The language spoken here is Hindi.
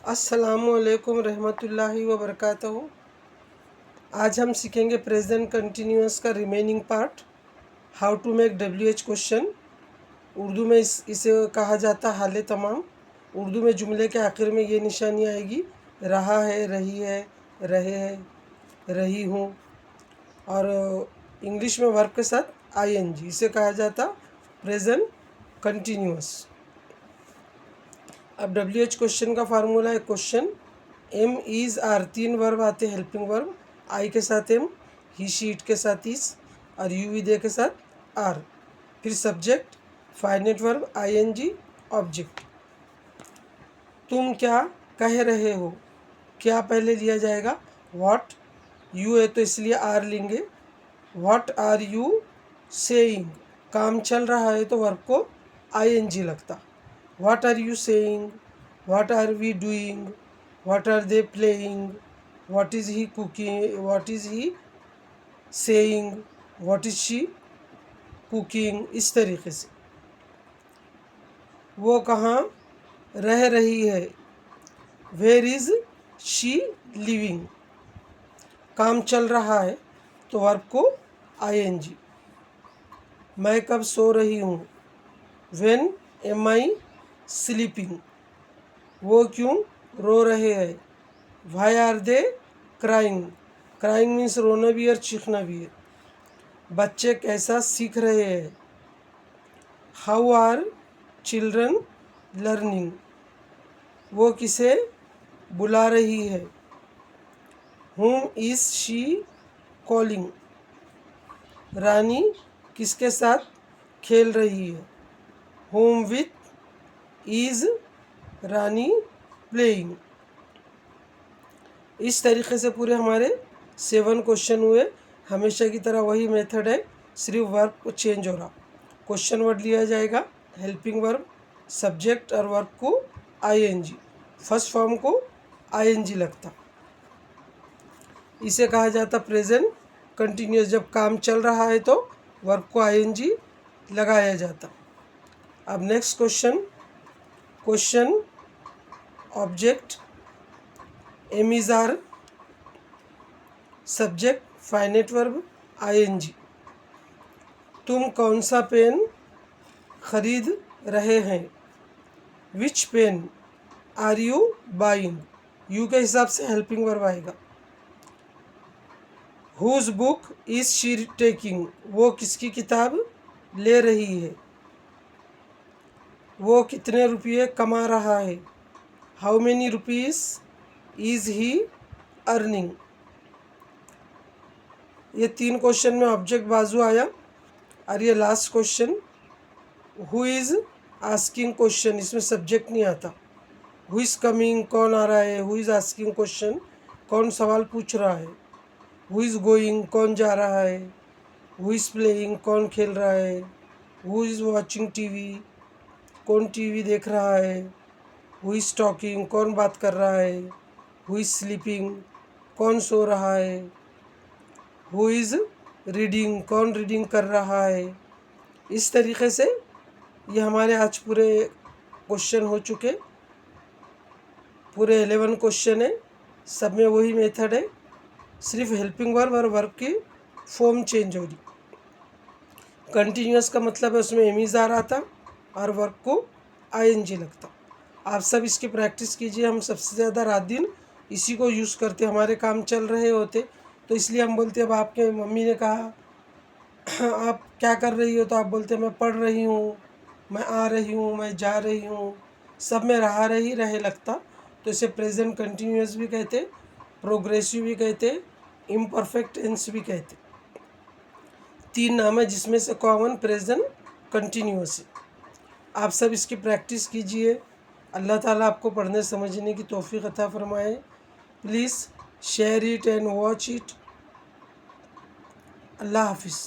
अस्सलामुअलैकुम रहमतुल्लाहि व बरकातहू। आज हम सीखेंगे प्रेजेंट कंटिन्यूअस का remaining part, how to make WH question. Urdu में इसे कहा जाता हाले तमाम। उर्दू में जुमले के आखिर में ये निशानी आएगी, रहा है, रही है, रहे है, रही हूँ। और इंग्लिश में वर्ब के साथ ING, इसे कहा जाता प्रेजेंट कंटिन्यूअस। अब WH क्वेश्चन का फार्मूला है question am is are, 3 verb आते हैं हेल्पिंग वर्ब। आई के साथ एम, ही शी इट के साथ इस, और यू वी दे के साथ आर। फिर subject, finite verb ING, object. तुम क्या कह रहे हो, क्या पहले लिया जाएगा, व्हाट। यू है तो इसलिए आर लेंगे। व्हाट आर यू सेइंग, काम चल रहा है तो वर्ब को ING लगता। What are you saying? What are we doing? What are they playing? What is he cooking? What is he saying? What is she cooking? इस तरीके से। वो कहाँ रह रही है, Where is she living? काम चल रहा है तो वर्ब को ING। मैं कब सो रही हूँ, When am I sleeping? वो क्यों रो रहे हैं, why are they crying. Crying means रोना भी और चीखना भी है। बच्चे कैसा सीख रहे हैं, हाउ आर चिल्ड्रन लर्निंग। वो किसे बुला रही है, हुम इज शी कॉलिंग। रानी किसके साथ खेल रही है, हुम विथ इज रानी प्लेइंग। इस तरीके से पूरे हमारे 7 क्वेश्चन हुए। हमेशा की तरह वही मेथड है, सिर्फ वर्ब को चेंज हो रहा। क्वेश्चन वर्ड लिया जाएगा, हेल्पिंग वर्ब, सब्जेक्ट और वर्ब को ING, फर्स्ट फॉर्म को ING लगता। इसे कहा जाता प्रेजेंट कंटिन्यूअस। जब काम चल रहा है तो वर्ब को ING लगाया जाता। अब next question, question object am is are, subject finite verb ING। तुम कौन सा पेन खरीद रहे हैं, which pen are you buying. You के हिसाब से हेल्पिंग वर्ब आएगा। Whose book is she taking, वो किसकी किताब ले रही है। वो कितने रुपये कमा रहा है, how many rupees is he earning. ये 3 क्वेश्चन में ऑब्जेक्ट बाजू आया। और ये last question, who is asking question, इसमें सब्जेक्ट नहीं आता। हु इज़ कमिंग, कौन आ रहा है, हु इज़ आस्किंग क्वेश्चन, कौन सवाल पूछ रहा है। हु इज़ गोइंग, कौन जा रहा है। हु इज़ प्लेइंग, कौन खेल रहा है। हु इज़ वॉचिंग TV, कौन TV देख रहा है। हु इज़ टॉकिंग, कौन बात कर रहा है। हु इज़ स्लीपिंग, कौन सो रहा है। हु इज़ रीडिंग, कौन रीडिंग कर रहा है। इस तरीके से ये हमारे आज पूरे क्वेश्चन हो चुके। पूरे 11 क्वेश्चन है, सब में वही मेथड है, सिर्फ हेल्पिंग वर्ब और वर्ब की फॉर्म चेंज हो रही। कंटिन्यूअस का मतलब है उसमें एम इज़ आर आता और वर्ब को ING लगता। आप सब इसकी प्रैक्टिस कीजिए। हम सबसे ज़्यादा रात दिन इसी को यूज़ करते, हमारे काम चल रहे होते तो इसलिए हम बोलते। अब आपके मम्मी ने कहा आप क्या कर रही हो, तो आप बोलते मैं पढ़ रही हूँ, मैं आ रही हूँ, मैं जा रही हूँ। सब में रहा रही रहे लगता, तो इसे प्रेजेंट कंटिन्यूअस भी कहते, प्रोग्रेसिव भी कहते, इम्परफेक्ट टेंस भी कहते। 3 नाम है जिसमें से कॉमन प्रेजेंट कंटिन्यूअस है। आप सब इसकी प्रैक्टिस कीजिए। अल्लाह ताला आपको पढ़ने समझने की तौफीक अता फरमाए। Please share it and watch it. अल्लाह हाफिज़।